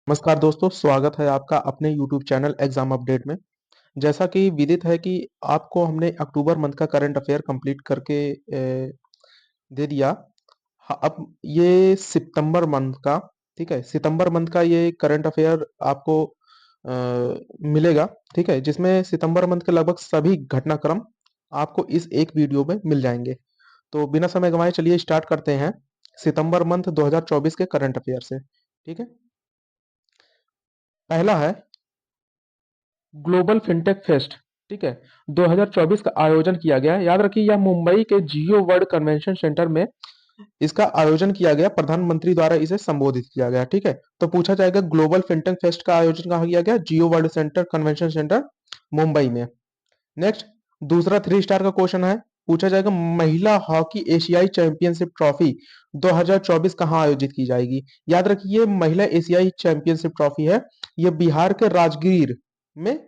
नमस्कार दोस्तों, स्वागत है आपका अपने यूट्यूब चैनल एग्जाम अपडेट में। जैसा कि विदित है कि आपको हमने अक्टूबर मंथ का करंट अफेयर कंप्लीट करके दे दिया। अब ये सितंबर मंथ का, ठीक है, सितंबर मंथ का ये करंट अफेयर आपको मिलेगा, ठीक है, जिसमें सितंबर मंथ के लगभग सभी घटनाक्रम आपको इस एक वीडियो में मिल जाएंगे। तो बिना समय गंवाए चलिए स्टार्ट करते हैं सितंबर मंथ 2024 के करंट अफेयर से। ठीक है, पहला है ग्लोबल फिनटेक फेस्ट। ठीक है, 2024 का आयोजन किया गया। याद रखिए यह मुंबई के जियो वर्ल्ड कन्वेंशन सेंटर में इसका आयोजन किया गया। प्रधानमंत्री द्वारा इसे संबोधित किया गया। ठीक है, तो पूछा जाएगा ग्लोबल फिनटेक फेस्ट का आयोजन कहाँ किया गया? Jio world centre convention centre Mumbai में। नेक्स्ट, दूसरा 3 स्टार का क्वेश्चन है। पूछा जाएगा महिला हॉकी एशियाई चैंपियनशिप ट्रॉफी 2024 कहाँ आयोजित की जाएगी? याद रखिए महिला एशियाई चैंपियनशिप ट्रॉफी है, ये बिहार के राजगीर में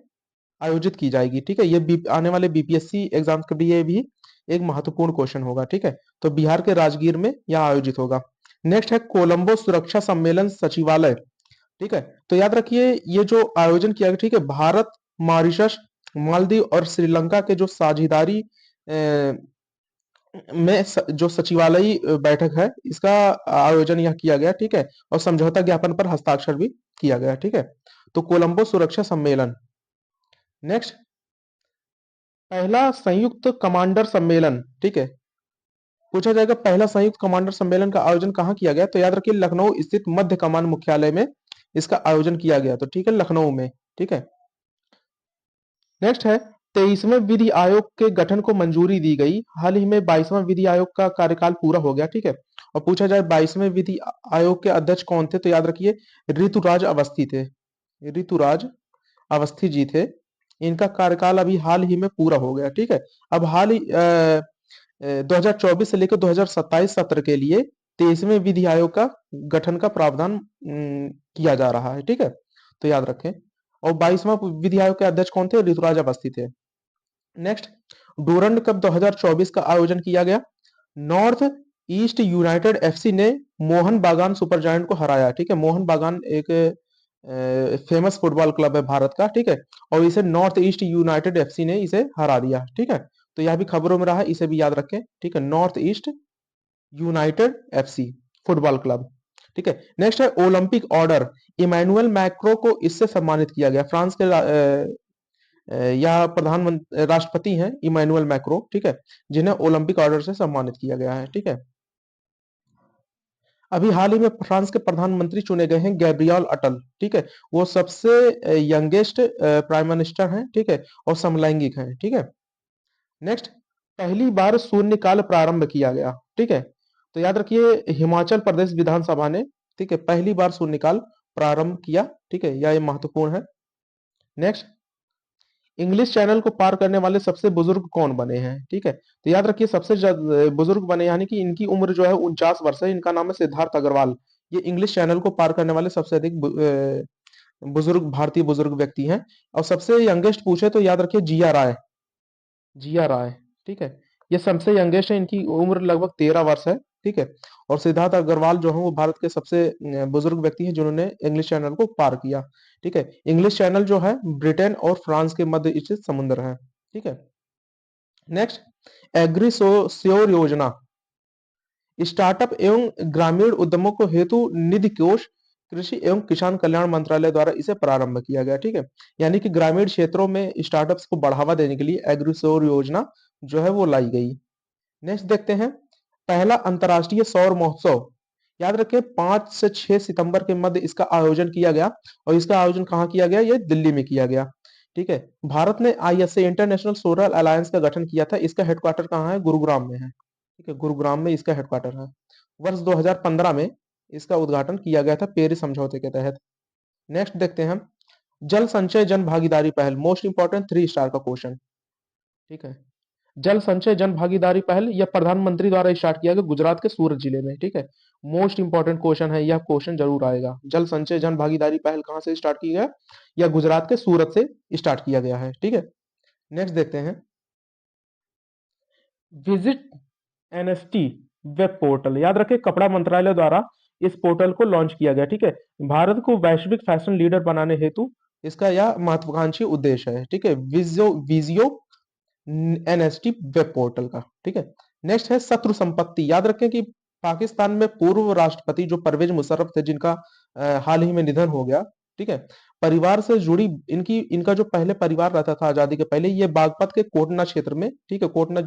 आयोजित की जाएगी। ठीक है, ये आने वाले बीपीएससी एग्जाम के लिए भी एक महत्वपूर्ण क्वेश्चन होगा। ठीक है, तो बिहार के राजगीर में यह आयोजित होगा। नेक्स्ट है कोलंबो सुरक्षा सम्मेलन सचिवालय। ठीक है, तो याद रखिए ये जो आयोजन किया गया, ठीक है, भारत, मॉरिशस, मालदीव और श्रीलंका के जो साझेदारी में जो सचिवालय बैठक है, इसका आयोजन यह किया गया। ठीक है, और समझौता ज्ञापन पर हस्ताक्षर भी किया गया। ठीक है, तो कोलंबो सुरक्षा सम्मेलन। नेक्स्ट, पहला संयुक्त कमांडर सम्मेलन। ठीक है, पूछा जाएगा पहला संयुक्त कमांडर सम्मेलन का आयोजन कहाँ किया गया? तो याद रखिए लखनऊ स्थित मध्य कमान मुख्यालय में इसका आयोजन किया गया। तो ठीक है, लखनऊ में। ठीक है, नेक्स्ट है 23वें विधि आयोग के गठन को मंजूरी दी गई। हाल ही में 22वां विधि आयोग का कार्यकाल पूरा हो गया। ठीक है, और पूछा जाए 22वें विधि आयोग के अध्यक्ष कौन थे? तो याद रखिए ऋतुराज अवस्थी थे। ऋतुराज अवस्थी जी थे। इनका कार्यकाल अभी हाल ही में पूरा हो गया। ठीक है, अब हाल ही 2024 से लेकर 2027 सत्र के लिए 23वें विधि आयोग का गठन का प्रावधान किया जा रहा है। ठीक है, तो याद रखें। और 22वां विधि आयोग के अध्यक्ष कौन थे? ऋतुराज अवस्थी थे। नेक्स्ट, डूरंड कप 2024 का आयोजन किया गया। नॉर्थ ईस्ट यूनाइटेड एफसी ने मोहन बागान सुपर जायंट को हराया। ठीक है, मोहन बागान एक फेमस फुटबॉल क्लब है भारत का। ठीक है, और इसे नॉर्थ ईस्ट यूनाइटेड एफसी ने इसे हरा दिया। ठीक है, तो यह भी खबरों में रहा, इसे भी याद रखें। ठीक है, north east United FC football club. ठीक है, नेक्स्ट है ओलंपिक ऑर्डर। इमैनुअल मैक्रो को इससे सम्मानित किया गया। फ्रांस के यह प्रधानमंत्री राष्ट्रपति हैं इमैनुअल मैक्रो। ठीक है, जिन्हें ओलंपिक ऑर्डर से सम्मानित किया गया है। ठीक है, अभी हाल ही में फ्रांस के प्रधानमंत्री चुने गए हैं गैब्रियल अटल। ठीक है, वो सबसे यंगेस्ट प्राइम मिनिस्टर हैं। ठीक है, और समलैंगिक हैं। ठीक है, नेक्स्ट, पहली बार शून्यकाल प्रारंभ किया गया। ठीक है, तो याद रखिए हिमाचल प्रदेश विधानसभा ने, ठीक है, पहली बार शून्यकाल प्रारंभ किया। ठीक है, यह महत्वपूर्ण है। नेक्स्ट, इंग्लिश चैनल को पार करने वाले सबसे बुजुर्ग कौन बने हैं? ठीक है, तो याद रखिए सबसे बुजुर्ग बने, यानी कि इनकी उम्र जो है 49 वर्ष है। इनका नाम है सिद्धार्थ अग्रवाल। ये इंग्लिश चैनल को पार करने वाले सबसे अधिक बुजुर्ग भारतीय बुजुर्ग व्यक्ति हैं। और सबसे यंगेस्ट पूछे तो याद रखिए जिया राय। जिया राय, ठीक है, ये सबसे यंगेस्ट है। इनकी उम्र लगभग 13 वर्ष है। ठीक है, और सिद्धार्थ अग्रवाल जो है वो भारत के सबसे बुजुर्ग व्यक्ति हैं जिन्होंने इंग्लिश चैनल को पार किया। ठीक है, इंग्लिश चैनल जो है ब्रिटेन और फ्रांस के मध्य स्थित समुद्र है। ठीक है, नेक्स्ट, एग्री श्योर योजना स्टार्टअप एवं ग्रामीण उद्यमों को हेतु निधि कोष कृषि एवं किसान कल्याण मंत्रालय द्वारा इसे प्रारंभ किया गया। ठीक है, यानी कि ग्रामीण क्षेत्रों में स्टार्टअप्स को बढ़ावा देने के लिए एग्रीसोर योजना जो है वो लाई गई। नेक्स्ट देखते हैं, पहला अंतर्राष्ट्रीय सौर महोत्सव। याद रखें 5 से 6 सितंबर के मध्य इसका आयोजन किया गया। और इसका आयोजन कहाँ किया गया? ये दिल्ली में किया गया। ठीक है, भारत ने आईएसए इंटरनेशनल सोलर अलायंस का गठन किया था। इसका हेडक्वार्टर कहाँ है? गुरुग्राम में है। ठीक है, गुरुग्राम में इसका हेडक्वार्टर है। वर्ष 2015 में इसका उद्घाटन किया गया था पेरिस समझौते के तहत। नेक्स्ट देखते हैं, जल संचय जन भागीदारी पहल। मोस्ट इंपॉर्टेंट 3 स्टार का क्वेश्चन। ठीक है, जल संचय जन भागीदारी पहल यह प्रधानमंत्री द्वारा स्टार्ट किया गया गुजरात के सूरत जिले में। ठीक है, मोस्ट इंपॉर्टेंट क्वेश्चन है, यह क्वेश्चन जरूर आएगा। जल संचय जन भागीदारी पहल कहां से स्टार्ट की गया? यह गुजरात के सूरत से स्टार्ट किया गया है। ठीक है, नेक्स्ट देखते हैं, विजिट एनएसटी वेब पोर्टल। याद रखें कपड़ा मंत्रालय द्वारा इस पोर्टल को लॉन्च किया गया, ठीक है। भारत को वैश्विक फैशन लीडर बनाने हेतु इसका यह महत्वाकांक्षी उद्देश्य है, ठीक है। विजियो विजियो एनएसटी वेब पोर्टल का, ठीक है। नेक्स्ट है शत्रु संपत्ति। याद रखें कि पाकिस्तान में पूर्व राष्ट्रपति जो परवेज मुशर्रफ थे, जिनका हाल ही में निधन हो गया, ठीक है। परिवार से जुड़ी इनका जो पहले परिवार रहता था आजादी के पहले, ये बागपत के कोटना क्षेत्र में, ठीक है, कोटना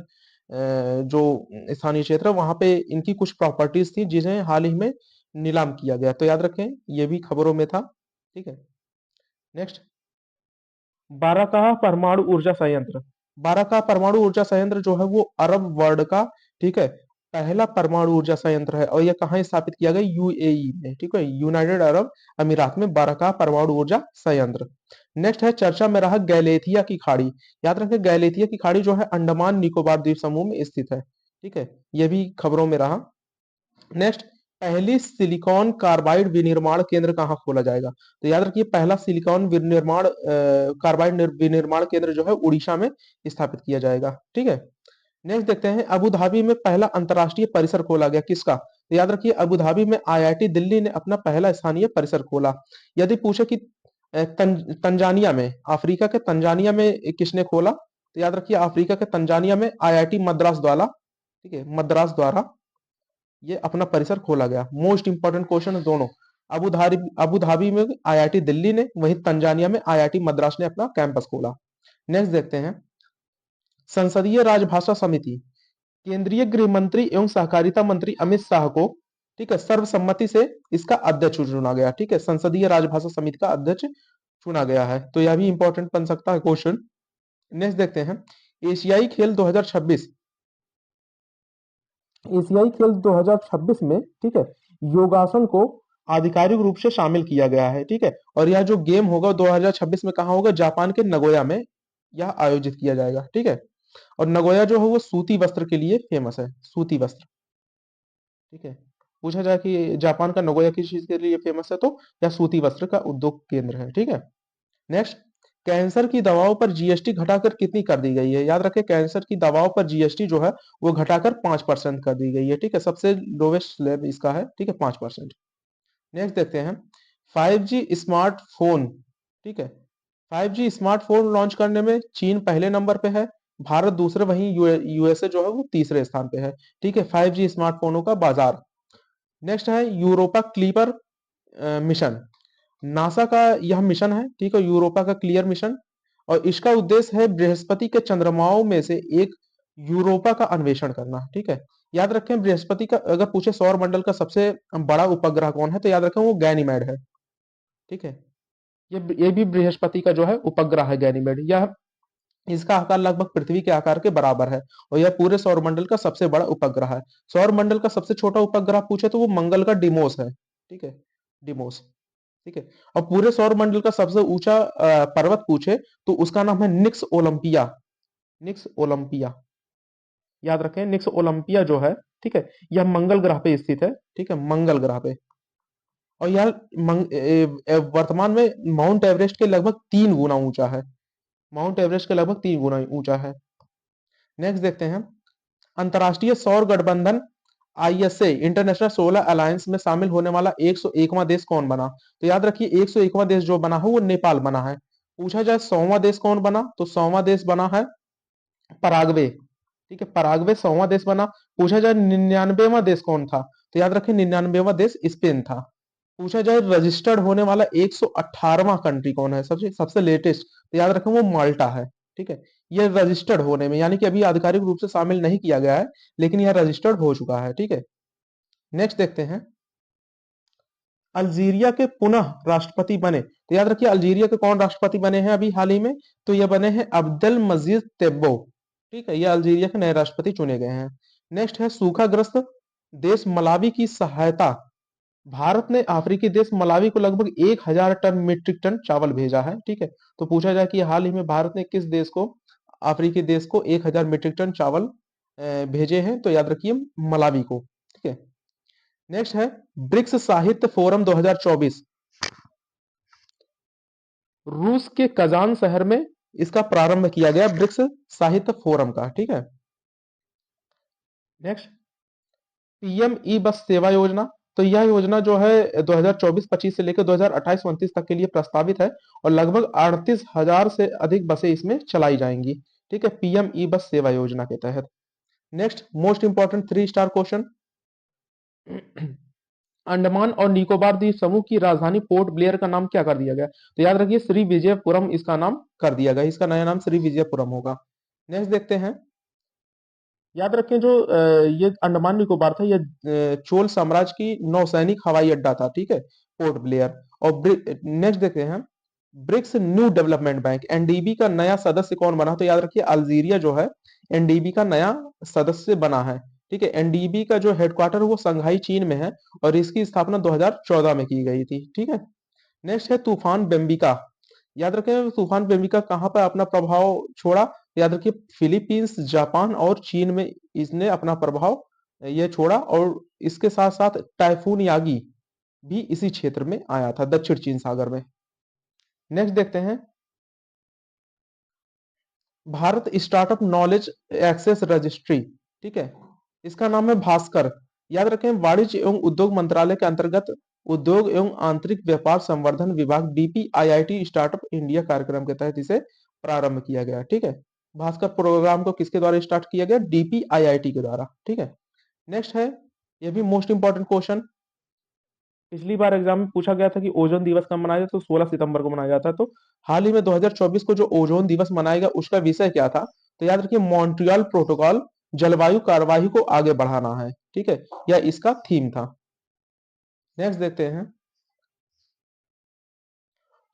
जो स्थानीय क्षेत्र है वहां पे इनकी कुछ प्रॉपर्टीज थी जिन्हें हाल ही में नीलाम किया गया। तो याद रखें ये भी खबरों में था, ठीक है। नेक्स्ट, बाराकाह परमाणु ऊर्जा संयंत्र। बाराकाह परमाणु ऊर्जा संयंत्र जो है वो अरब वर्ल्ड का, ठीक है, पहला परमाणु ऊर्जा संयंत्र है और यह कहाँ स्थापित किया गया? यूएई में, ठीक है, यूनाइटेड अरब अमीरात में बाराकाह परमाणु ऊर्जा संयंत्र। नेक्स्ट है चर्चा में रहा गैलेथिया की खाड़ी। याद रखें गैलेथिया की खाड़ी जो है अंडमान निकोबार द्वीप समूह में स्थित है, ठीक है, यह भी खबरों में रहा। नेक्स्ट, पहली सिलिकॉन कार्बाइड विनिर्माण केंद्र कहाँ खोला जाएगा? तो याद रखिए पहला सिलिकॉन विनिर्माण कार्बाइड विनिर्माण केंद्र जो है उड़ीसा में स्थापित किया जाएगा, ठीक है। नेक्स्ट देखते हैं, अबू धाबी में पहला अंतरराष्ट्रीय परिसर खोला गया किसका? तो याद रखिए अबू धाबी में आईआईटी दिल्ली ने अपना पहला स्थानीय परिसर खोला। यदि पूछे कि तंजानिया में, अफ्रीका के तंजानिया में किसने खोला? तो याद रखिए अफ्रीका के तंजानिया में आईआईटी मद्रास द्वारा, ठीक है, मद्रास द्वारा ये अपना परिसर खोला गया। मोस्ट इंपोर्टेंट क्वेश्चन दोनों, अबू धाबी में आईआईटी दिल्ली ने, वहीं तंजानिया में आईआईटी मद्रास ने अपना कैंपस खोला। नेक्स्ट देखते हैं, संसदीय राजभाषा समिति। केंद्रीय गृह मंत्री एवं सहकारिता मंत्री अमित शाह को, ठीक है, सर्वसम्मति से इसका अध्यक्ष चुना गया, ठीक है, संसदीय राजभाषा समिति का अध्यक्ष चुना गया है। तो यह भी इंपॉर्टेंट बन सकता है क्वेश्चन। नेक्स्ट देखते हैं, एशियाई खेल 2026। एशियाई खेल 2026 में, ठीक है, योगासन को आधिकारिक रूप से शामिल किया गया है, ठीक है। और यह जो गेम होगा 2026 में कहाँ होगा? जापान के नगोया में यह आयोजित किया जाएगा, ठीक है। और नगोया जो है वो सूती वस्त्र के लिए फेमस है, सूती वस्त्र, ठीक है। पूछा जाए कि जापान का नगोया किस चीज के लिए फेमस है, तो यह सूती वस्त्र का उद्योग केंद्र है, ठीक है। नेक्स्ट, कैंसर की दवाओं पर जीएसटी घटाकर कितनी कर दी गई है? याद रखें कैंसर की दवाओं पर जीएसटी जो है वो घटाकर 5% कर दी गई है, ठीक है। सबसे लोवेस्ट स्लैब इसका है, ठीक है, 5%। नेक्स्ट देखते हैं, 5G स्मार्टफोन, ठीक है, 5G स्मार्टफोन लॉन्च करने में चीन पहले नंबर पे है, भारत दूसरे, वहीं यूएसए जो है वो तीसरे स्थान पे है, ठीक है, 5G स्मार्टफोनों का बाजार। नेक्स्ट है यूरोपा क्लीपर मिशन। नासा का यह मिशन है, ठीक है, यूरोपा का क्लियर मिशन। और इसका उद्देश्य है बृहस्पति के चंद्रमाओं में से एक यूरोपा का अन्वेषण करना, ठीक है। याद रखें बृहस्पति का अगर पूछे सौर मंडल का सबसे बड़ा उपग्रह कौन है, तो याद रखें वो गैनीमेड है, ठीक है। ये भी बृहस्पति का जो है उपग्रह है गैनीमेड। यह इसका आकार लगभग पृथ्वी के आकार के बराबर है और यह पूरे सौर मंडल का सबसे बड़ा उपग्रह है। सौर मंडल का सबसे छोटा उपग्रह पूछे तो वो मंगल का डिमोस है, ठीक है, डिमोस, ठीक है। और पूरे सौर मंडल का सबसे ऊंचा पर्वत पूछे तो उसका नाम है निक्स ओलंपिया, निक्स ओलंपिया। याद रखें निक्स ओलंपिया जो है, ठीक है, यह मंगल ग्रह पे स्थित है, ठीक है, मंगल ग्रह पे। और यह वर्तमान में माउंट एवरेस्ट के लगभग 3 गुना ऊंचा है, माउंट एवरेस्ट के लगभग 3 गुना ऊंचा है। नेक्स्ट देखते हैं, अंतरराष्ट्रीय सौर गठबंधन आईएसए इंटरनेशनल सोलर अलायंस में शामिल होने वाला 101वां देश कौन बना? तो याद रखिए 101वां देश जो बना है वो नेपाल बना है। पूछा जाए 100वां देश कौन बना, तो 100वां देश बना है पराग्वे, ठीक है, पराग्वे 100वां देश बना। पूछा जाए 99वां देश कौन था, तो याद रखें 99वां देश स्पेन था। पूछा जाए रजिस्टर्ड होने वाला 118वां कंट्री कौन है, सबसे सबसे लेटेस्ट, तो याद रखें वो माल्टा है, ठीक है। ये रजिस्टर्ड होने में यानी कि अभी आधिकारिक रूप से शामिल नहीं किया गया है, लेकिन यह रजिस्टर्ड हो चुका है, ठीक है। नेक्स्ट देखते हैं, अल्जीरिया के पुनः राष्ट्रपति बने, तो याद रखिए अल्जीरिया के कौन राष्ट्रपति बने हैं अभी हाल ही में, तो ये बने हैं अब्देल मजीद तेब्बो, ठीक है, ये अल्जीरिया के नए राष्ट्रपति चुने गए हैं। नेक्स्ट है सूखाग्रस्त देश मलावी की सहायता। भारत ने अफ्रीकी देश मलावी को लगभग 1000 टन मीट्रिक टन चावल भेजा है, ठीक है। तो पूछा जाए कि हाल ही में भारत ने किस देश को, अफ्रीकी देश को 1000 मीट्रिक टन चावल भेजे हैं, तो याद रखिए मलावी को, ठीक है। नेक्स्ट है ब्रिक्स साहित्य फोरम 2024। रूस के कजान शहर में इसका प्रारंभ किया गया ब्रिक्स साहित्य फोरम का, ठीक है। नेक्स्ट, पीएम ई बस सेवा योजना। तो यह योजना जो है 2024-25 से लेकर 2028-29 तक के लिए प्रस्तावित है और लगभग 38,000 से अधिक बसें इसमें चलाई जाएंगी। ठीक है, पीएम ई बस सेवा योजना के तहत। Next most important 3 star question. Andaman और निकोबार द्वीप समूह की राजधानी पोर्ट ब्लेयर का नाम क्या कर दिया गया? तो याद रखिए श्री विजयपुरम इसका नाम कर दिया गया, इसका नया नाम श्री विजयपुरम होगा। नेक्स्ट देखते हैं। याद रखें जो ये अंडमान निकोबार था, ये चोल साम्राज्य की नौसैनिक हवाई अड्डा था, ठीक है, पोर्ट ब्लेयर। और नेक्स्ट देखते हैं, BRICS new development bank NDB का नया सदस्य कौन बना? तो याद रखिए अल्जीरिया जो है एनडीबी का नया सदस्य बना है। ठीक है, एनडीबी का जो हेडक्वार्टर वो संघाई चीन में है और इसकी स्थापना 2014 में की गई थी। ठीक है, नेक्स्ट है तूफान बेम्बिका। याद रखें तूफान बेम्बिका कहाँ पर अपना प्रभाव छोड़ा? याद रखिए फिलीपींस, जापान और चीन में इसने अपना प्रभाव ये छोड़ा और इसके साथ साथ टाइफून यागी भी इसी क्षेत्र में आया था, दक्षिण चीन सागर में। नेक्स्ट देखते हैं, Bharat startup knowledge access registry. ठीक है, इसका नाम है भास्कर। याद रखें वाणिज्य एवं उद्योग मंत्रालय के अंतर्गत उद्योग एवं आंतरिक व्यापार संवर्धन विभाग डीपीआईआईटी स्टार्टअप इंडिया कार्यक्रम के तहत इसे प्रारंभ किया गया। ठीक है, भास्कर प्रोग्राम को किसके द्वारा स्टार्ट किया गया? डीपीआईआईटी के द्वारा। ठीक है, नेक्स्ट है, ये भी मोस्ट इंपॉर्टेंट क्वेश्चन, पिछली बार एग्जाम में पूछा गया था कि ओजोन दिवस कब मनाया जाता है, तो 16 सितंबर को मनाया जाता है। तो हाल ही में 2024 को जो ओजोन दिवस मनाया गया उसका विषय क्या था? तो याद रखिए मॉन्ट्रियल प्रोटोकॉल, जलवायु कार्यवाही को आगे बढ़ाना है। ठीक है, यह इसका थीम था। नेक्स्ट देखते हैं,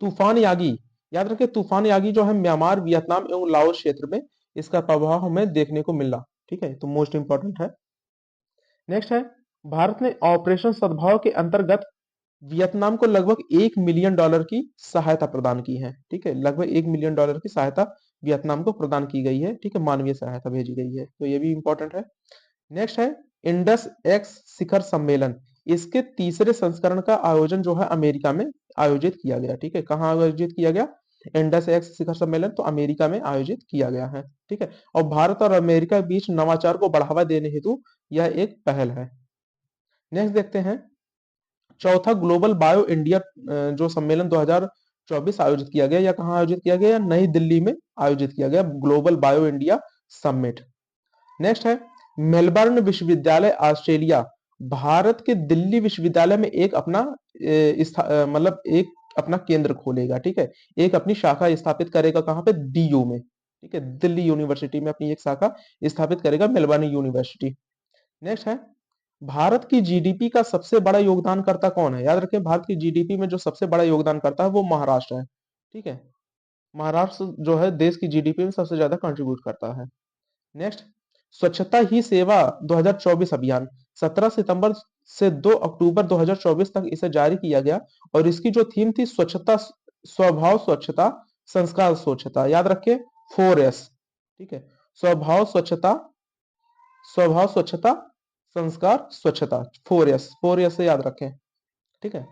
तूफान यागी। याद रखिए तूफान यागी जो है म्यांमार, वियतनाम एवं लाओस क्षेत्र में इसका प्रभाव हमें देखने को मिला। ठीक है, तो मोस्ट इंपॉर्टेंट है। नेक्स्ट है, भारत ने ऑपरेशन सद्भाव के अंतर्गत वियतनाम को लगभग $1 मिलियन की सहायता प्रदान की है। ठीक है, लगभग $1 मिलियन की सहायता वियतनाम को प्रदान की गई है। ठीक है, मानवीय सहायता भेजी गई है, तो ये भी इंपॉर्टेंट है। नेक्स्ट है, इंडस एक्स शिखर सम्मेलन। इसके तीसरे संस्करण का आयोजन जो है अमेरिका में आयोजित किया गया। ठीक है, कहाँ आयोजित किया गया? इंडस एक्स शिखर सम्मेलन तो अमेरिका में आयोजित किया गया है। ठीक है, और भारत और अमेरिका के बीच नवाचार को बढ़ावा देने हेतु यह एक पहल है। नेक्स्ट देखते हैं, चौथा ग्लोबल बायो इंडिया जो सम्मेलन 2024 आयोजित किया गया, या कहाँ आयोजित किया गया? नई दिल्ली में आयोजित किया गया global bio India summit. Next है, मेलबर्न विश्वविद्यालय ऑस्ट्रेलिया भारत के दिल्ली विश्वविद्यालय में एक अपना मतलब एक अपना केंद्र खोलेगा। ठीक है, एक अपनी शाखा स्थापित करेगा, कहाँ पे? डीयू में। ठीक है, दिल्ली यूनिवर्सिटी में अपनी एक शाखा स्थापित करेगा, मेलबर्न यूनिवर्सिटी। नेक्स्ट है, भारत की जीडीपी का सबसे बड़ा योगदानकर्ता कौन है? याद रखें भारत की जीडीपी में जो सबसे बड़ा योगदानकर्ता है वो महाराष्ट्र है। ठीक है, महाराष्ट्र जो है देश की जीडीपी में सबसे ज्यादा कंट्रीब्यूट करता है। नेक्स्ट, स्वच्छता ही सेवा 2024 अभियान 17 सितंबर से 2 अक्टूबर 2024 तक इसे जारी किया गया और इसकी जो थीम थी स्वच्छता, स्वभाव स्वच्छता, संस्कार स्वच्छता। याद रखें 4S। ठीक है, स्वभाव स्वच्छता, स्वभाव स्वच्छता, संस्कार स्वच्छता, 4S से याद रखें। ठीक है,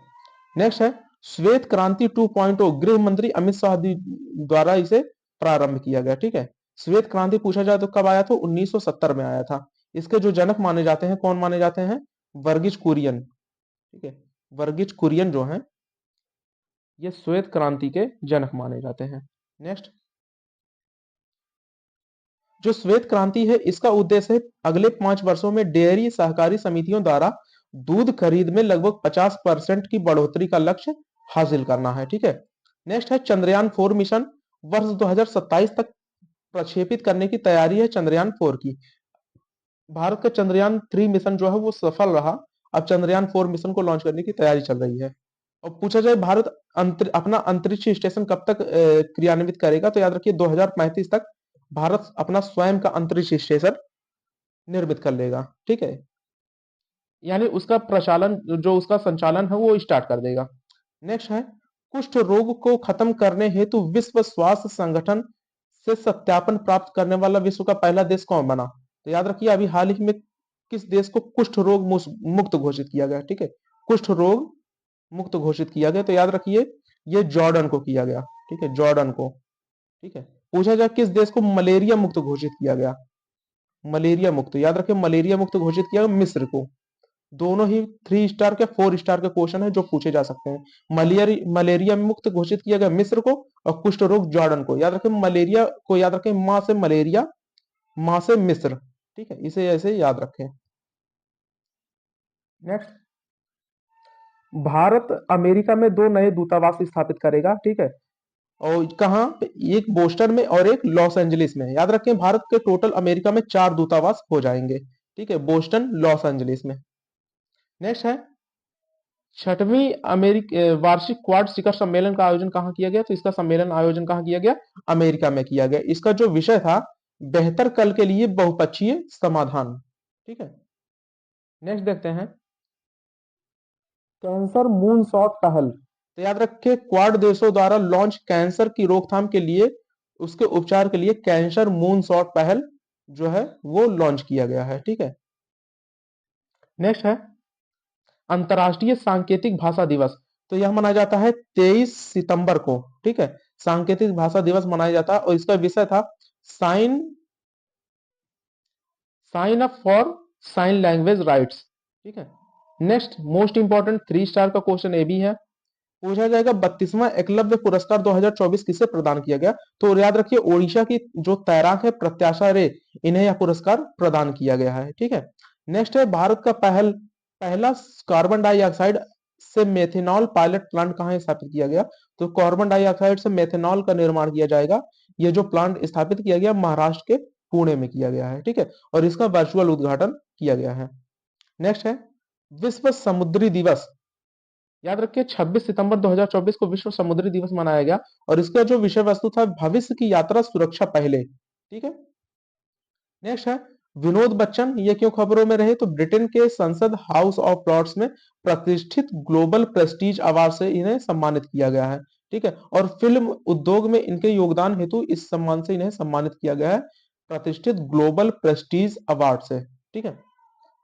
नेक्स्ट है, श्वेत क्रांति 2.0 गृह मंत्री अमित शाह द्वारा इसे प्रारंभ किया गया। ठीक है, श्वेत क्रांति पूछा जाए तो कब आया था? 1970 में आया था। इसके जो जनक माने जाते हैं, कौन माने जाते हैं? वर्गीज कुरियन। ठीक है, वर्गीज कुरियन जो है ये श्वेत क्रांति के जनक माने जाते हैं। नेक्स्ट, जो श्वेत क्रांति है इसका उद्देश्य है अगले 5 वर्षों में डेयरी सहकारी समितियों द्वारा दूध खरीद में लगभग 50% की बढ़ोतरी का लक्ष्य हासिल करना है। ठीक है, नेक्स्ट है, चंद्रयान 4 मिशन वर्ष 2027 तक प्रक्षेपित करने की तैयारी है चंद्रयान 4 की। भारत का चंद्रयान 3 मिशन जो है वो सफल रहा, अब चंद्रयान 4 मिशन को लॉन्च करने की तैयारी चल रही है। और पूछा जाए भारत अपना अंतरिक्ष स्टेशन कब तक क्रियान्वित करेगा? तो याद रखिए 2035 तक भारत अपना स्वयं का अंतरिक्ष स्टेशन निर्मित कर लेगा। ठीक है, यानी उसका प्रचालन जो उसका संचालन है वो स्टार्ट कर देगा। नेक्स्ट है, कुष्ठ रोग को खत्म करने हेतु विश्व स्वास्थ्य संगठन से सत्यापन प्राप्त करने वाला विश्व का पहला देश कौन बना? तो याद रखिए अभी हाल ही में किस देश को कुष्ठ रोग मुक्त घोषित किया गया? ठीक है, कुष्ठ रोग मुक्त घोषित किया गया, तो याद रखिए ये जॉर्डन को किया गया। ठीक है, जॉर्डन को। ठीक है, पूछा जाए किस देश को मलेरिया मुक्त घोषित किया गया? मलेरिया मुक्त, याद रखें मलेरिया मुक्त घोषित किया मिस्र को। दोनों ही 3 स्टार के 4 स्टार के क्वेश्चन है जो पूछे जा सकते हैं। मलेरिया मुक्त घोषित किया गया मिस्र को, और कुष्ठ रोग जॉर्डन को। याद रखें मलेरिया को, याद रखें माँ से मलेरिया, माँ से मिस्र, ठीक है, इसे ऐसे याद रखें। नेक्स्ट, भारत अमेरिका में 2 नए दूतावास स्थापित करेगा, ठीक है, और कहाँ पे? एक बोस्टन में और एक लॉस एंजलिस में। याद रखें भारत के टोटल अमेरिका में 4 दूतावास हो जाएंगे, ठीक है, बोस्टन, लॉस एंजलिस में। नेक्स्ट है, छठवीं वार्षिक क्वाड शिखर सम्मेलन का आयोजन कहाँ किया गया? तो इसका सम्मेलन आयोजन कहाँ किया गया? अमेरिका में किया गया। इसका जो विषय था, बेहतर कल के लिए बहुपक्षीय समाधान, ठीक है। नेक्स्ट देखते हैं, कैंसर मून शॉट पहल। तो याद रखिए क्वाड देशों द्वारा लॉन्च कैंसर की रोकथाम के लिए, उसके उपचार के लिए कैंसर मून शॉट पहल जो है वो लॉन्च किया गया है, ठीक है। नेक्स्ट है, अंतर्राष्ट्रीय सांकेतिक भाषा दिवस। तो यह मनाया जाता है 23 सितंबर को, ठीक है, सांकेतिक भाषा दिवस मनाया जाता है, और इसका विषय था sign sign up for sign language rights, ठीक है। नेक्स्ट, मोस्ट इंपॉर्टेंट 3 स्टार का क्वेश्चन ए भी है, पूछा जाएगा 32वां एकलव्य पुरस्कार 2024 किसे प्रदान किया गया? तो याद रखिए ओडिशा की जो तैराक है प्रत्याशा रे, इन्हें यह पुरस्कार प्रदान किया गया है, ठीक है। नेक्स्ट है, भारत का पहला कार्बन डाइऑक्साइड से मेथेनॉल पायलट प्लांट कहाँ स्थापित किया गया? तो कार्बन डाइऑक्साइड से मेथेनॉल का निर्माण किया जाएगा। ये जो प्लांट स्थापित किया गया महाराष्ट्र के पुणे में किया गया है, ठीक है, और इसका वर्चुअल उद्घाटन किया गया है। नेक्स्ट है, विश्व समुद्री दिवस। याद रखिए 26 सितंबर 2024 को विश्व समुद्री दिवस मनाया गया, और इसका जो विषय वस्तु था भविष्य की यात्रा सुरक्षा पहले, ठीक है। नेक्स्ट है, विनोद बच्चन ये क्यों खबरों में रहे? तो ब्रिटेन के संसद हाउस ऑफ लॉर्ड्स में प्रतिष्ठित ग्लोबल प्रेस्टीज अवार्ड से इन्हें सम्मानित किया गया है, ठीक है, और फिल्म उद्योग में इनके योगदान हेतु इस सम्मान से इन्हें सम्मानित किया गया है, प्रतिष्ठित ग्लोबल प्रेस्टीज अवार्ड से, ठीक है।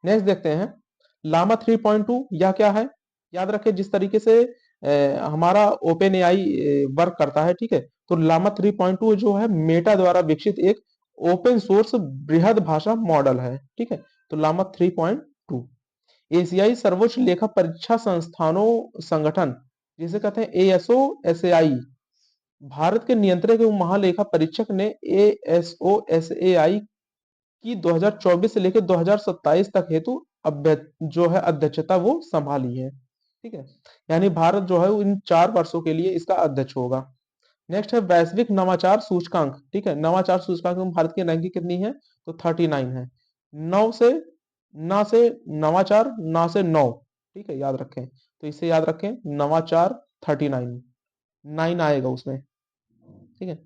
नेक्स्ट देखते हैं, लामा 3.2 यह क्या है? याद रखें जिस तरीके से हमारा ओपन एआई वर्क करता है, ठीक है, तो लामा 3.2 जो है मेटा द्वारा विकसित एक ओपन सोर्स बृहद भाषा मॉडल है, ठीक है, तो लामा 3.2। एशियाई सर्वोच्च लेखा परीक्षा संस्थानों संगठन, जिसे कहते हैं एएसओ एसएआई, भारत के नियंत्रक एवं महालेखा परीक्षक ने एएसओ एसएआई की 2024 से लेकर 2027 तक हेतु जो है अध्यक्षता वो संभाली है, ठीक है, यानी भारत जो है वो इन 4 वर्षों के लिए इसका अध्यक्ष होगा। नेक्स्ट है, वैश्विक नवाचार सूचकांक, ठीक है, नवाचार सूचकांक में भारत की रैंकिंग कितनी है? तो 39 है। नौ से ना से नवाचार, ना से नौ, ठीक है, याद रखें, तो इसे याद रखें नवाचार 39, 9 आएगा उसमें, ठीक है।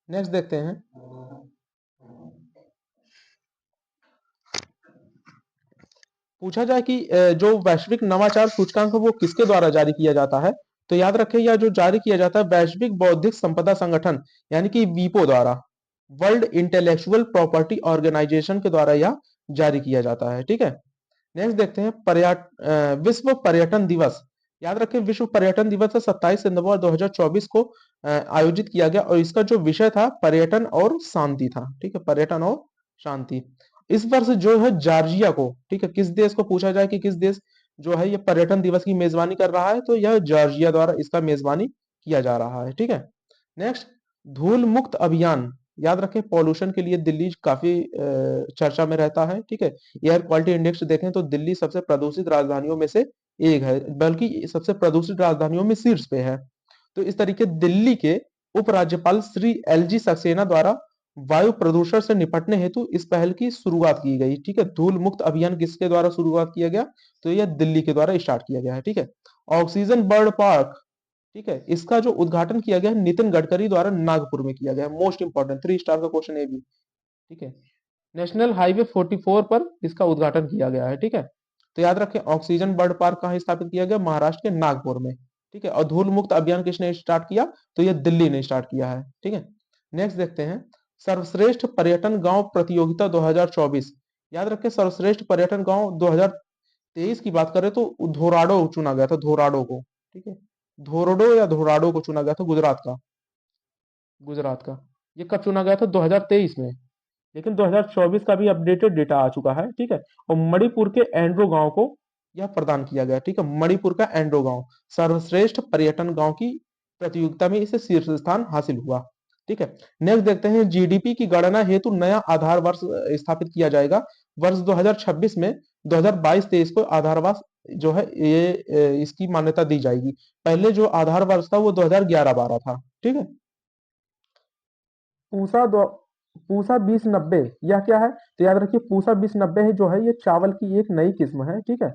नेक्स्ट देखते हैं, पूछा जाए कि जो वैश्विक नवाचार सूचकांक है वो किसके द्वारा जारी किया जाता है? तो याद रखें यह जो जारी किया जाता है वैश्विक बौद्धिक संपदा संगठन यानी कि वीपो द्वारा, वर्ल्ड इंटेलेक्चुअल प्रॉपर्टी ऑर्गेनाइजेशन के द्वारा यह जारी किया जाता है, ठीक है। नेक्स्ट देखते हैं, विश्व पर्यटन दिवस। याद रखें विश्व पर्यटन दिवस 27 सितंबर 2024 को आयोजित किया गया, और इसका जो विषय था पर्यटन और शांति था, ठीक है, पर्यटन और शांति। इस वर्ष जो है जॉर्जिया को, ठीक है, किस देश को पूछा जाए कि किस देश जो है ये पर्यटन दिवस की मेजबानी कर रहा है? तो यह जॉर्जिया द्वारा इसका मेजबानी किया जा रहा है, ठीक है। नेक्स्ट, धूल मुक्त अभियान। याद रखें पॉल्यूशन के लिए दिल्ली काफी चर्चा में रहता है, ठीक है, एयर क्वालिटी इंडेक्स देखें तो दिल्ली सबसे प्रदूषित राजधानियों में से एक है, बल्कि सबसे प्रदूषित राजधानियों में शीर्ष पे है। तो इस तरीके दिल्ली के उपराज्यपाल श्री एलजी सक्सेना द्वारा वायु प्रदूषण से निपटने हेतु इस पहल की शुरुआत की गई, ठीक है। धूल मुक्त अभियान किसके द्वारा शुरुआत किया गया? तो यह दिल्ली के द्वारा स्टार्ट किया गया है, ठीक है। ऑक्सीजन बर्ड पार्क, ठीक है, इसका जो उद्घाटन किया गया है नितिन गडकरी द्वारा नागपुर में किया गया है। मोस्ट इंपॉर्टेंट 3 स्टार का क्वेश्चन है भी, ठीक है। नेशनल हाईवे 44 पर इसका उद्घाटन किया गया है, ठीक है। तो याद रखें ऑक्सीजन बर्ड पार्क कहाँ स्थापित किया गया? महाराष्ट्र के नागपुर में, ठीक है। और धूल मुक्त अभियान किसने स्टार्ट किया? तो यह दिल्ली ने स्टार्ट किया है, ठीक है। नेक्स्ट देखते हैं, सर्वश्रेष्ठ पर्यटन गांव प्रतियोगिता 2024। याद रखें सर्वश्रेष्ठ पर्यटन गांव 2023 की बात करें तो धोराडो चुना गया था, धोराडो को, ठीक है, धोरडो या धोराडो को चुना गया था, गुजरात का, गुजरात का। ये कब चुना गया था? 2023 में, लेकिन 2024 का भी अपडेटेड डेटा आ चुका है, ठीक है। और मणिपुर के एंड्रो गांव को यह प्रदान किया गया, ठीक है। मणिपुर का एंड्रो गांव सर्वश्रेष्ठ पर्यटन गांव की प्रतियोगिता में इसे शीर्ष स्थान हासिल हुआ, ठीक है। नेक्स्ट देखते हैं, जीडीपी की गणना हेतु नया आधार वर्ष स्थापित किया जाएगा। वर्ष 2026 में 2022-23 को आधार वर्ष जो है ये इसकी मान्यता दी जाएगी। पहले जो आधार वर्ष था वो 2011-12 था, ठीक है। पूसा दो पूसा 2090 यह क्या है? तो याद रखिए पूसा 2090 है जो है ये चावल की एक नई किस्म है, ठीक है।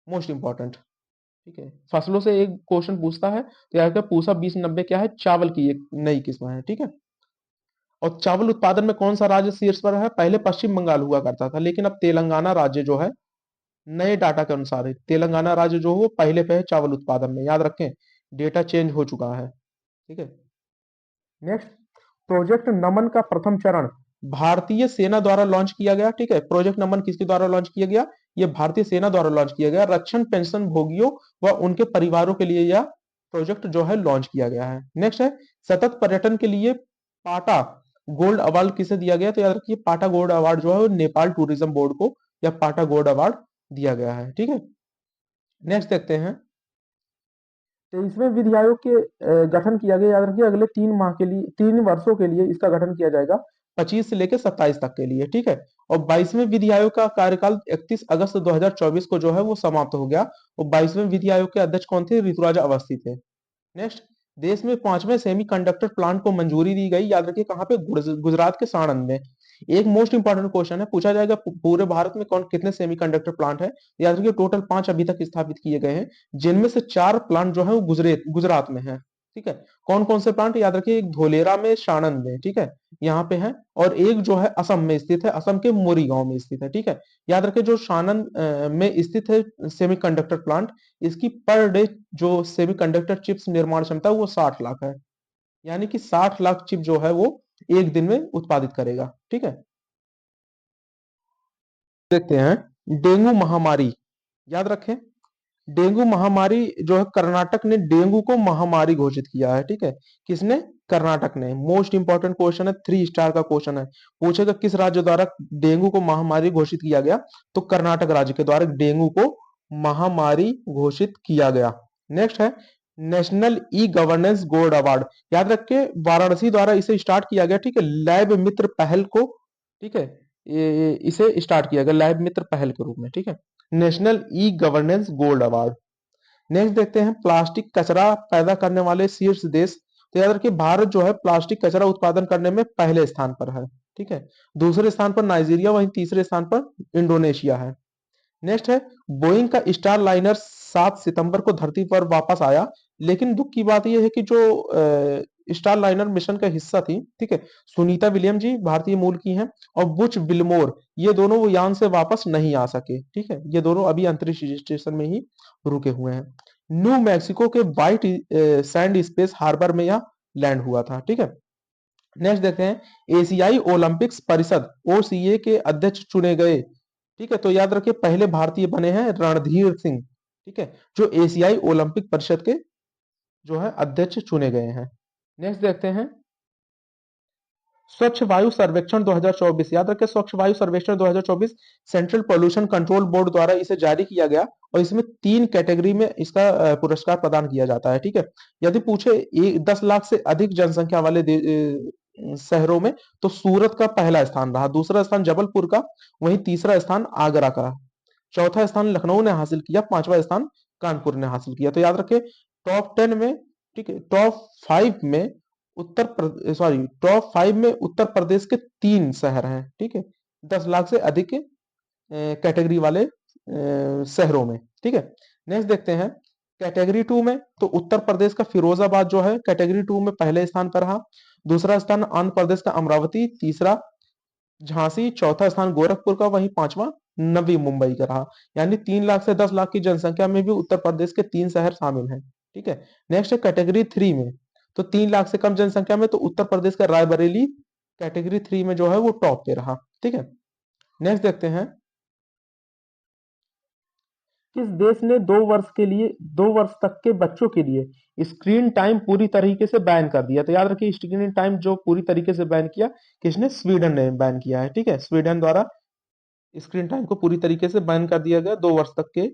मोस्ट इंपॉर्टेंट, ठीक है। फसलों से एक क्वेश्चन पूछता है तो याद रखिए पूसा 2090 क्या है? चावल की एक नई किस्म है, ठीक है। और चावल उत्पादन में कौन सा राज्य शीर्ष पर है? पहले पश्चिम बंगाल हुआ करता था, लेकिन अब तेलंगाना राज्य जो है नए डाटा के अनुसार है, तेलंगाना राज्य जो है वो पहले पे है चावल उत्पादन में, याद रखें। डेटा चेंज हो चुका है, ठीक है। नेक्स्ट, प्रोजेक्ट नमन का प्रथम चरण भारतीय सेना द्वारा लॉन्च किया गया, ठीक है। प्रोजेक्ट नमन किसके द्वारा लॉन्च किया गया? ये भारतीय सेना द्वारा लॉन्च किया गया। रक्षण पेंशन भोगियों व उनके परिवारों के लिए यह प्रोजेक्ट जो है लॉन्च किया गया है। नेक्स्ट है, सतत पर्यटन के लिए पाटा गोल्ड अवार्ड किसे दिया गया? तो याद रखिए पाटा गोल्ड अवार्ड जो है वो नेपाल टूरिज्म बोर्ड को या पाटा गोल्ड अवार्ड दिया गया है, ठीक है। नेक्स्ट देखते हैं, 23वें विधि आयोग के गठन किया गया, याद रखिए अगले 3 माह के लिए, 3 वर्षों के लिए इसका गठन किया जाएगा, 25 से लेकर 27 तक के लिए, ठीक है। और 22वें विधि आयोग का कार्यकाल 31 अगस्त 2024 को जो है वो समाप्त हो गया। और 22वें विधि आयोग के अध्यक्ष कौन थे? ऋतुराज अवस्थी थे। नेक्स्ट, देश में 5वें सेमीकंडक्टर प्लांट को मंजूरी दी गई, याद रखिए कहाँ पे? गुजरात के साणंद में। एक मोस्ट इंपॉर्टेंट क्वेश्चन है, पूछा जाएगा पूरे भारत में कौन कितने सेमीकंडक्टर प्लांट है? याद रखिए टोटल 5 अभी तक स्थापित किए गए हैं, जिनमें से 4 प्लांट जो है वो गुजरात में है, ठीक है। कौन कौन से प्लांट? याद रखिए एक धोलेरा में, साणंद में, ठीक है, यहाँ पे है। और एक जो है असम में स्थित है, असम के मोरीगांव में स्थित है, ठीक है। याद रखिए जो साणंद में स्थित है सेमीकंडक्टर प्लांट, इसकी पर डे जो सेमीकंडक्टर चिप्स निर्माण क्षमता है वो 60 लाख है। यानी कि 60 लाख चिप जो है वो एक दिन में उत्पादित करेगा, ठीक है। देखते हैं डेंगू महामारी, याद रखें डेंगू महामारी जो है कर्नाटक ने डेंगू को महामारी घोषित किया है, ठीक है। किसने? कर्नाटक ने। मोस्ट इंपॉर्टेंट क्वेश्चन है, 3 स्टार का क्वेश्चन है। पूछेगा किस राज्य द्वारा डेंगू को महामारी घोषित किया गया? तो कर्नाटक राज्य के द्वारा डेंगू को महामारी घोषित किया गया। नेक्स्ट है, national e governance gold award, याद रखे वाराणसी द्वारा इसे स्टार्ट किया गया, ठीक है, लैब मित्र पहल को, ठीक है। इसे स्टार्ट किया गया लैब मित्र पहल के रूप में, ठीक है। National e governance gold award. Next देखते हैं, प्लास्टिक कचरा पैदा करने वाले शीर्ष देश, तो याद रखिए भारत जो है प्लास्टिक कचरा उत्पादन करने में पहले स्थान पर है, ठीक है। दूसरे स्थान पर नाइजीरिया, वहीं तीसरे स्थान पर इंडोनेशिया है। नेक्स्ट है, बोइंग का स्टार लाइनर 7 सितंबर को धरती पर वापस आया, लेकिन दुख की बात यह है कि जो स्टार लाइनर मिशन का हिस्सा थी, ठीक है, सुनीता विलियम जी भारतीय मूल की हैं, और बुच विल्मोर, ये दोनों वो यान से वापस नहीं आ सके, ठीक है। ये दोनों अभी अंतरिक्ष स्टेशन में ही रुके हुए हैं। न्यू मैक्सिको के व्हाइट सैंड स्पेस हार्बर में यह लैंड हुआ था, ठीक है। नेक्स्ट देखते हैं, एशियाई ओलंपिक्स परिषद ओसीए के अध्यक्ष चुने गए, ठीक है। तो याद रखिए पहले भारतीय बने हैं रणधीर सिंह, ठीक है, जो एशियाई ओलंपिक परिषद के जो है अध्यक्ष चुने गए हैं। नेक्स्ट देखते हैं, स्वच्छ वायु सर्वेक्षण 2024, याद रखें स्वच्छ वायु सर्वेक्षण 2024 सेंट्रल पोल्यूशन कंट्रोल बोर्ड द्वारा इसे जारी किया गया, और इसमें 3 कैटेगरी में इसका पुरस्कार प्रदान किया जाता है, ठीक है। यदि पूछे 10 लाख से अधिक जनसंख्या वाले शहरों में, तो सूरत का पहला स्थान रहा, दूसरा स्थान जबलपुर का, वहीं तीसरा स्थान आगरा का, चौथा स्थान लखनऊ ने हासिल किया, पांचवा स्थान कानपुर ने हासिल किया। तो याद रखें टॉप 10 में, ठीक है, टॉप 5 में टॉप 5 में उत्तर प्रदेश के 3 शहर हैं, ठीक है, 10 लाख से अधिक कैटेगरी वाले शहरों में, ठीक है। नेक्स्ट देखते हैं, कैटेगरी 2 में तो उत्तर प्रदेश का फिरोजाबाद जो है कैटेगरी 2 में पहले स्थान पर रहा, दूसरा स्थान आंध्र प्रदेश का अमरावती, तीसरा झांसी, चौथा स्थान गोरखपुर का, वहीं पांचवा नवी मुंबई का रहा। यानी 3 लाख से 10 लाख की जनसंख्या में भी उत्तर प्रदेश के 3 शहर शामिल हैं, ठीक है। नेक्स्ट है कैटेगरी 3 में, तो 3 लाख से कम जनसंख्या में तो उत्तर प्रदेश का रायबरेली कैटेगरी 3 में जो है वो टॉप पे रहा, ठीक है। नेक्स्ट देखते हैं, किस देश ने 2 वर्ष तक के बच्चों के लिए स्क्रीन टाइम पूरी तरीके से बैन कर दिया। तो याद रखिए स्क्रीन टाइम जो पूरी तरीके से बैन किया, किसने? स्वीडन ने बैन किया है, ठीक है। स्वीडन द्वारा स्क्रीन टाइम को पूरी तरीके से बैन कर दिया गया 2 वर्ष तक के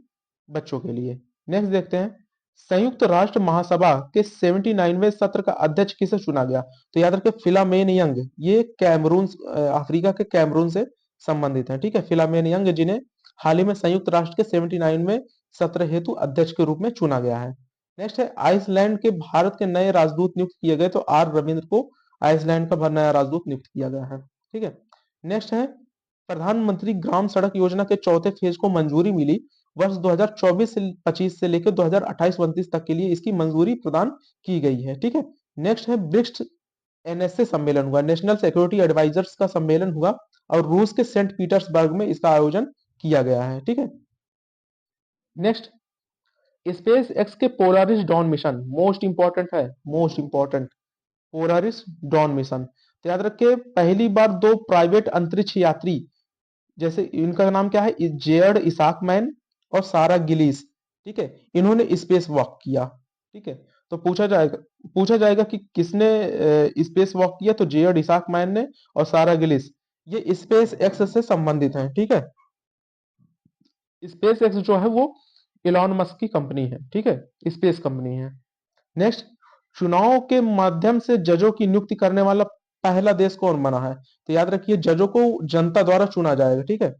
बच्चों के लिए। नेक्स्ट देखते हैं, संयुक्त राष्ट्र महासभा के 79वें सत्र का अध्यक्ष किसे चुना गया? तो याद रखिए फिलामेन यंग, ये कैमरून, अफ्रीका के कैमरून से संबंधित है, ठीक है। फिलामेन यंग जिन्हें हाल ही में संयुक्त राष्ट्र के 79वें सत्र हेतु अध्यक्ष के रूप में चुना गया है। नेक्स्ट है, आइसलैंड के भारत के नए राजदूत नियुक्त किए गए। तो आर रविंद्र को आइसलैंड का नया राजदूत नियुक्त किया गया है, ठीक है। नेक्स्ट है, प्रधानमंत्री ग्राम सड़क योजना के चौथे फेज को मंजूरी मिली। वर्ष 2024 से 25 से लेकर 2028-29 तक के लिए इसकी मंजूरी प्रदान की गई है, ठीक है। नेक्स्ट है, ब्रिक्स एनएसए सम्मेलन हुआ, नेशनल सिक्योरिटी एडवाइजर्स का सम्मेलन हुआ और रूस के सेंट पीटर्सबर्ग में इसका आयोजन किया गया है, ठीक है। नेक्स्ट, स्पेस एक्स के Polaris Dawn mission, most important है, most important, Polaris Dawn mission. तो याद रखिए पहली बार 2 प्राइवेट अंतरिक्ष यात्री, जैसे इनका नाम क्या है? जेयर्ड इसाकमैन और सारा गिलीस, ठीक है। इन्होंने स्पेस वॉक किया, ठीक है। तो पूछा जाएगा कि किसने स्पेस वॉक किया? तो जेयर्ड इसाकमैन ने और सारा गिलीस, ये स्पेस एक्स से संबंधित हैं, ठीक है। स्पेस एक्स जो है वो इलॉन मस्क की कंपनी है, ठीक है, स्पेस कंपनी है। नेक्स्ट, चुनाव के माध्यम से जजों की नियुक्ति करने वाला पहला देश कौन बना है? तो याद रखिए जजों को जनता द्वारा चुना जाएगा, ठीक है,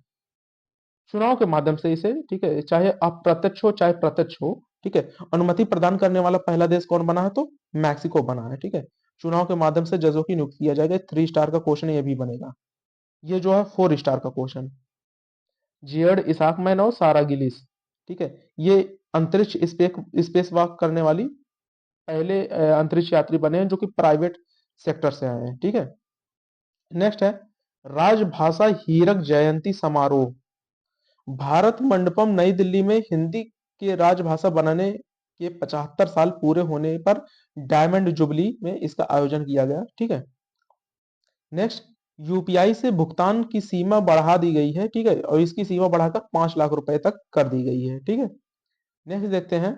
चुनाव के माध्यम से इसे, ठीक है, चाहे अप्रत्यक्ष हो चाहे प्रत्यक्ष हो, ठीक है। अनुमति प्रदान करने वाला पहला देश कौन बना है? तो मैक्सिको बना है, ठीक है। चुनाव के माध्यम से जजों की नियुक्ति किया जाएगा। 3 स्टार का क्वेश्चन ये भी बनेगा। ये जो है 4 स्टार का क्वेश्चन, जियर्ड इसाकमैन और सारा गिलिस, ठीक है, ये अंतरिक्ष स्पेस वॉक करने वाली पहले अंतरिक्ष यात्री बने हैं जो कि प्राइवेट सेक्टर से आए हैं, ठीक है। नेक्स्ट है, राजभाषा हीरक जयंती समारोह, भारत मंडपम नई दिल्ली में हिंदी के राजभाषा बनाने के 75 साल पूरे होने पर डायमंड जुबली में इसका आयोजन किया गया, ठीक है। नेक्स्ट, यूपीआई से भुगतान की सीमा बढ़ा दी गई है, ठीक है, और इसकी सीमा बढ़ाकर 5 लाख रुपए तक कर दी गई है, ठीक है। नेक्स्ट देखते हैं,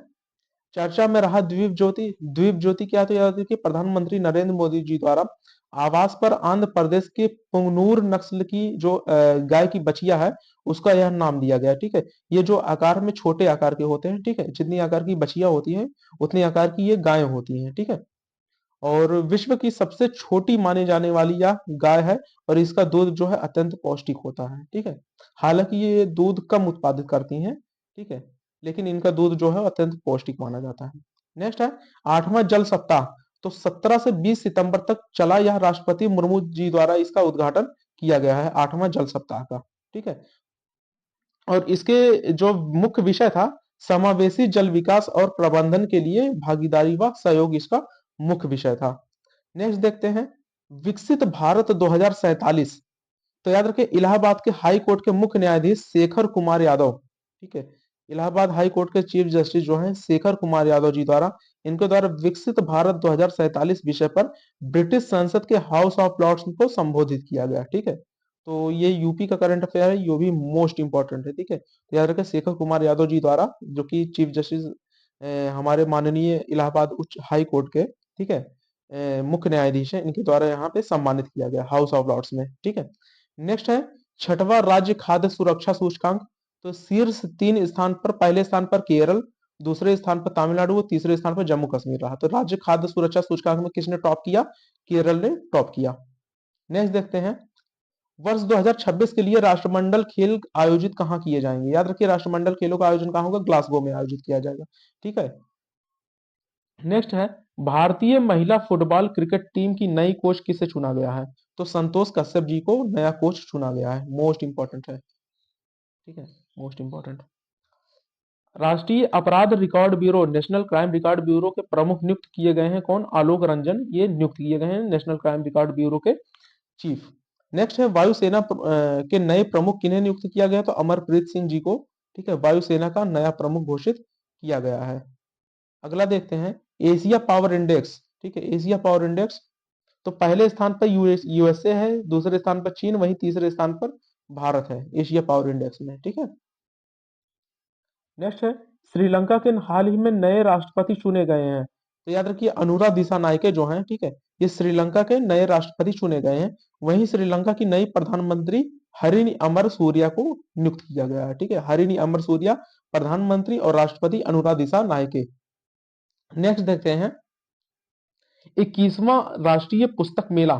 चर्चा में रहा द्वीप ज्योति। द्वीप ज्योति क्या? तो याद रखिए प्रधानमंत्री नरेंद्र मोदी जी द्वारा आवास पर आंध्र प्रदेश के पुंगनूर नस्ल की जो गाय की बछिया है उसका यह नाम दिया गया, ठीक है। ये जो आकार में छोटे आकार के होते हैं, ठीक है, जितनी आकार की बछिया होती है उतनी आकार की ये गाय होती हैं, ठीक है। और विश्व की सबसे छोटी माने जाने वाली यह गाय है और इसका दूध जो है अत्यंत पौष्टिक होता है, ठीक है। हालांकि ये दूध कम उत्पादित करती हैं, ठीक है, लेकिन इनका दूध जो है अत्यंत पौष्टिक माना जाता है। नेक्स्ट है, 8वां जल सप्ताह। तो 17 से 20 सितंबर तक चला यह राष्ट्रपति मुर्मू जी द्वारा इसका उद्घाटन किया गया है 8वां जल सप्ताह का, ठीक है। और इसके जो मुख्य विषय था, समावेशी जल विकास और प्रबंधन के लिए भागीदारी व सहयोग इसका मुख्य विषय था। नेक्स्ट देखते हैं, विकसित भारत 2047। तो याद रखिए इलाहाबाद के हाई कोर्ट के मुख्य न्यायाधीश शेखर कुमार यादव, ठीक है, इलाहाबाद हाई कोर्ट के चीफ जस्टिस जो हैं शेखर कुमार यादव जी द्वारा, इनके द्वारा विकसित भारत 2047 विषय पर ब्रिटिश संसद के हाउस ऑफ लॉर्ड्स को संबोधित किया गया, ठीक है। तो ये यूपी का करंट अफेयर है, ये भी मोस्ट इंपॉर्टेंट है, ठीक है। तो याद रखिए शेखर कुमार यादव जी द्वारा, जो कि चीफ जस्टिस हमारे माननीय इलाहाबाद उच्च हाई कोर्ट के, ठीक है, मुख्य न्यायाधीश है, इनके द्वारा यहाँ पे सम्मानित किया गया हाउस ऑफ लॉर्ड्स में, ठीक है। नेक्स्ट है, छठवां राज्य खाद्य सुरक्षा सूचकांक। तो शीर्ष 3 स्थान पर, पहले स्थान पर केरल, दूसरे स्थान पर तमिलनाडु और तीसरे स्थान पर जम्मू कश्मीर रहा। तो राज्य खाद्य सुरक्षा सूचकांक में किसने टॉप किया? केरल ने टॉप किया। नेक्स्ट देखते हैं, वर्ष 2026 के लिए राष्ट्रमंडल खेल आयोजित कहाँ किए जाएंगे? याद रखिए राष्ट्रमंडल खेलों का आयोजन कहाँ होगा? ग्लासगो में आयोजित किया जाएगा, ठीक है। नेक्स्ट है, भारतीय महिला फुटबॉल क्रिकेट टीम की नई कोच किसे चुना गया है? तो संतोष कश्यप जी को नया कोच चुना गया है, मोस्ट इंपॉर्टेंट है, ठीक है, मोस्ट इंपॉर्टेंट। राष्ट्रीय अपराध record bureau, national crime record bureau के प्रमुख नियुक्त किए गए हैं कौन? आलोक रंजन, ये नियुक्त किए गए हैं नेशनल क्राइम रिकॉर्ड ब्यूरो के चीफ। नेक्स्ट है, वायुसेना के नए प्रमुख किन्हें नियुक्त किया गया? तो अमरप्रीत सिंह जी को, ठीक है, वायुसेना का नया प्रमुख घोषित किया गया है। अगला देखते हैं, एशिया पावर इंडेक्स, ठीक है, एशिया पावर इंडेक्स। तो पहले स्थान पर यूएसए है, दूसरे स्थान पर चीन, वहीं तीसरे स्थान पर भारत है एशिया पावर इंडेक्स में, ठीक है। नेक्स्ट है, श्रीलंका के हाल ही में नए राष्ट्रपति चुने गए हैं। तो याद रखिए अनुरा दिसानायके जो हैं, ठीक है, ये श्रीलंका के नए राष्ट्रपति चुने गए हैं। वहीं श्रीलंका की नई प्रधानमंत्री हरिनी अमर सूर्या को नियुक्त किया गया है, ठीक है, हरिनी अमर सूर्या प्रधानमंत्री और राष्ट्रपति अनुरा दिसानायके। नेक्स्ट देखते हैं 21वां राष्ट्रीय पुस्तक मेला।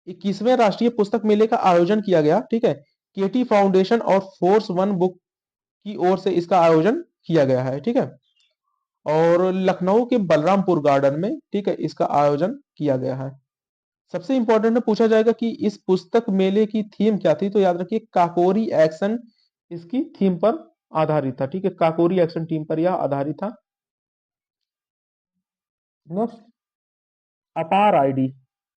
21वें राष्ट्रीय पुस्तक मेले का आयोजन किया गया, ठीक है, केटी फाउंडेशन और फोर्स वन बुक की ओर से इसका आयोजन किया गया है, ठीक है, और लखनऊ के बलरामपुर गार्डन में, ठीक है, इसका आयोजन किया गया है। सबसे इंपॉर्टेंट में पूछा जाएगा कि इस पुस्तक मेले की थीम क्या थी, तो याद रखिए काकोरी एक्शन इसकी थीम पर आधारित था, ठीक है, काकोरी एक्शन टीम पर यह आधारित था। नेक्स्ट अपार आईडी,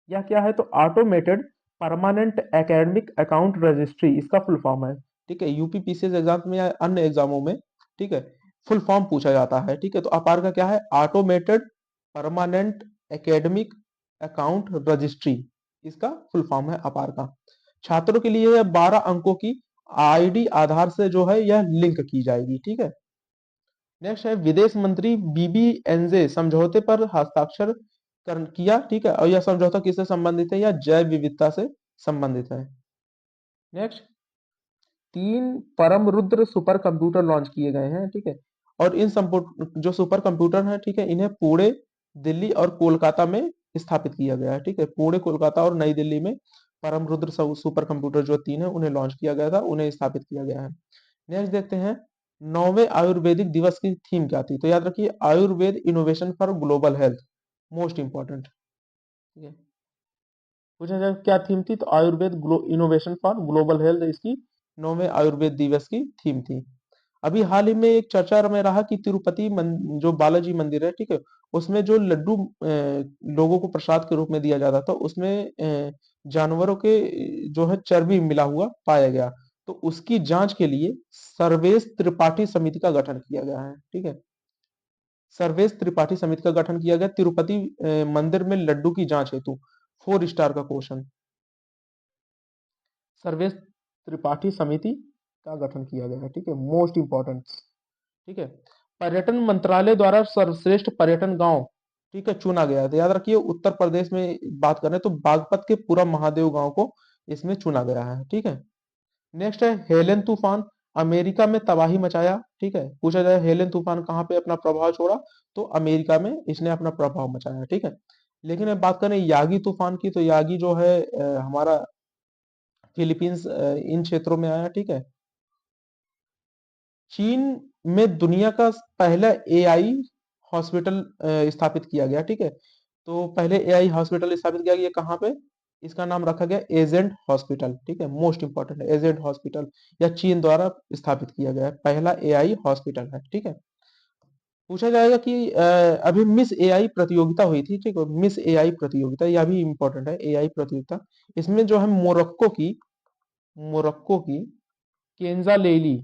यह क्या है, तो automated permanent academic account registry इसका फुल फॉर्म है, ठीक है, यूपीपीसीएस एग्जाम में या अन्य एग्जामों में, ठीक है, फुल फॉर्म पूछा जाता है, ठीक है, तो अपार का क्या है, automated permanent academic account registry, इसका फुल फॉर्म है अपार का। छात्रों के लिए यह 12 अंकों की आईडी आधार से जो है यह लिंक की जाएगी, ठीक है। नेक्स्ट है विदेश मंत्री बीबी एनजे समझौते पर हस्ताक्षर किया, ठीक है, और यह समझौता किससे संबंधित है, या जैव विविधता से संबंधित है। नेक्स्ट 3 परम रुद्र सुपर कंप्यूटर लॉन्च किए गए हैं, ठीक है, और इन जो सुपर कंप्यूटर हैं, ठीक है, इन्हें पुणे, दिल्ली और कोलकाता में स्थापित किया गया है, ठीक है, पुणे, कोलकाता और नई दिल्ली में परम रुद्र सुपर कंप्यूटर जो 3 है उन्हें लॉन्च किया गया था, उन्हें स्थापित किया गया है। नेक्स्ट देखते हैं 9वें आयुर्वेदिक दिवस की थीम क्या थी, तो याद रखिए Ayurveda innovation for global health, most important, ठीक है, पूछा जाए क्या थीम थी, तो Ayurveda innovation for global health इसकी 9वें आयुर्वेद दिवस की थीम थी। अभी हाल ही में एक चर्चा में रहा कि तिरुपति जो बालाजी मंदिर है, ठीक है, उसमें जो लड्डू लोगों को प्रसाद के रूप में दिया जाता था, उसमें जानवरों के जो है चर्बी मिला हुआ पाया गया, तो उसकी जांच के लिए सर्वेश त्रिपाठी समिति का गठन किया गया है, ठीक है, सर्वेश त्रिपाठी समिति का गठन किया गया तिरुपति मंदिर में लड्डू की जांच हेतु। 4 स्टार का क्वेश्चन, सर्वेश त्रिपाठी समिति का गठन किया गया है, ठीक है, मोस्ट इंपॉर्टेंट, ठीक है। पर्यटन मंत्रालय द्वारा सर्वश्रेष्ठ पर्यटन गांव, ठीक है, चुना गया है, तो याद रखिए उत्तर प्रदेश में बात करें तो बागपत के पूरा महादेव गांव को इसमें चुना गया है, ठीक है। नेक्स्ट है हेलेन तूफान, अमेरिका में तबाही मचाया, ठीक है, पूछा जाए हेलेन तूफान कहाँ पे अपना प्रभाव छोड़ा, तो अमेरिका में इसने अपना प्रभाव मचाया, ठीक है। लेकिन अब बात करें यागी तूफान की, तो यागी जो है हमारा फिलीपींस इन क्षेत्रों में आया, ठीक है। चीन में दुनिया का पहला एआई हॉस्पिटल स्थापित किया गया, ठीक है, तो पहले एआई हॉस्पिटल स्थापित किया गया कहाँ पे, इसका नाम रखा गया एजेंट हॉस्पिटल, ठीक है, मोस्ट इंपॉर्टेंट है एजेंट हॉस्पिटल, या चीन द्वारा स्थापित किया गया है पहला एआई हॉस्पिटल है, ठीक है। पूछा जाएगा कि अभी मिस एआई प्रतियोगिता हुई थी, ठीक है, मिस एआई प्रतियोगिता यह भी इंपॉर्टेंट है, एआई प्रतियोगिता, इसमें जो है मोरक्को की केंजा लेली,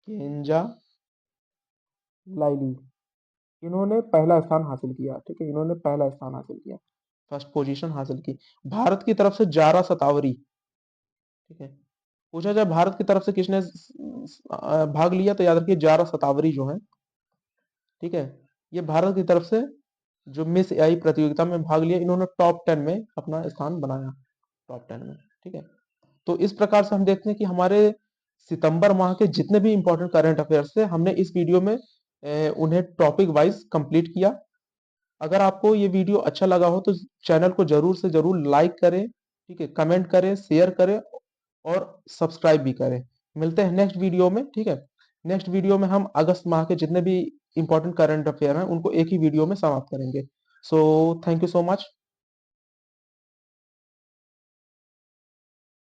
केंजा लाइली, इन्होंने पहला स्थान हासिल किया, ठीक है, इन्होंने पहला स्थान हासिल किया, फर्स्ट पोजीशन हासिल की। भारत की तरफ से जारा सतावरी, ठीक है, पूछा जाए भारत की तरफ से किसने भाग लिया, तो याद रखिए जारा सतावरी जो है, ठीक है, ये भारत की तरफ से जो मिस एआई प्रतियोगिता में भाग लिया, इन्होंने टॉप 10 में अपना स्थान बनाया, टॉप 10 में, ठीक है। तो इस प्रकार से हम देखते हैं कि हमारे सितंबर माह के जितने भी इंपॉर्टेंट करंट अफेयर्स थे हमने इस वीडियो में उन्हें टॉपिक वाइज कंप्लीट किया। अगर आपको ये वीडियो अच्छा लगा हो तो चैनल को जरूर से जरूर लाइक करें, ठीक है, कमेंट करें, शेयर करें और सब्सक्राइब भी करें। मिलते हैं नेक्स्ट वीडियो में, ठीक है, नेक्स्ट वीडियो में हम अगस्त माह के जितने भी इंपॉर्टेंट करंट अफेयर हैं उनको एक ही वीडियो में समाप्त करेंगे। So thank you so much.